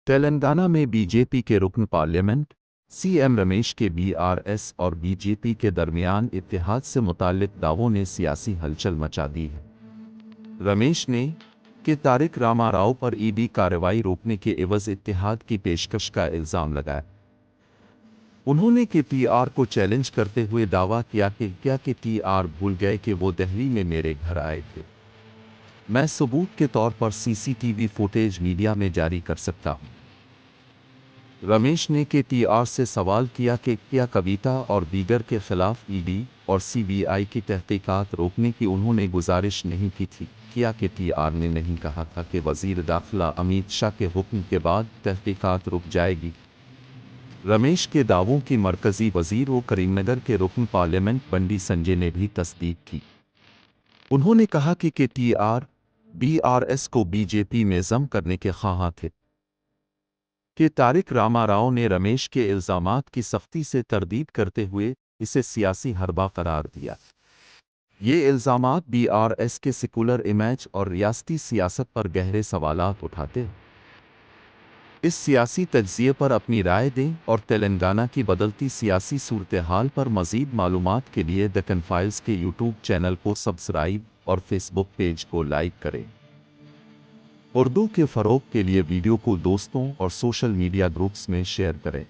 तेलंगाना में बीजेपी के रुकन पार्लियामेंट सीएम रमेश के बीआरएस और बीजेपी के दरमियान इत्तेहाद से मुताल्लिक दावों ने सियासी हलचल मचा दी है। रमेश ने कि तारिक रामाराव पर ईडी कार्रवाई रोकने के एवज इत्तेहाद की पेशकश का इल्ज़ाम लगाया। उन्होंने के टीआर को चैलेंज करते हुए दावा किया कि टीआर भूल गए कि वो दिल्ली में मेरे घर आए थे। मैं सबूत के तौर पर सीसीटीवी फुटेज मीडिया में जारी कर सकता हूं। रमेश ने के टीआर से सवाल किया कि क्या कविता और दीगर के खिलाफ ईडी और सीबीआई की तहकीकात रोकने की उन्होंने गुजारिश नहीं की थी। क्या के टीआर ने नहीं कहा था कि वजीर दाखिला अमित शाह के हुक्म के बाद तहकीकात रुक जाएगी। रमेश के दावों की मरकजी वजीर व करीमनगर के रुकन पार्लियामेंट बंडी संजय ने भी तस्दीक की। उन्होंने कहा कि के टीआर बीआरएस को बीजेपी में जम करने के ख्वाहां थे कि तारिक रामाराव ने रमेश के इल्ज़ामात की सख्ती से तरदीद करते हुए इसे सियासी हरबा करार दिया। ये इल्ज़ामात बीआरएस के सेकुलर इमेज और रियासती सियासत पर गहरे सवालात उठाते हैं। इस सियासी तज्ज़िये पर अपनी राय दें और तेलंगाना की बदलती सियासी सूरत-ए-हाल पर मज़ीद मालूमात के लिए दक्कन फाइल्स के यूट्यूब चैनल को सब्सक्राइब और फेसबुक पेज को लाइक करें। उर्दू के फ़रोग़ के लिए वीडियो को दोस्तों और सोशल मीडिया ग्रुप्स में शेयर करें।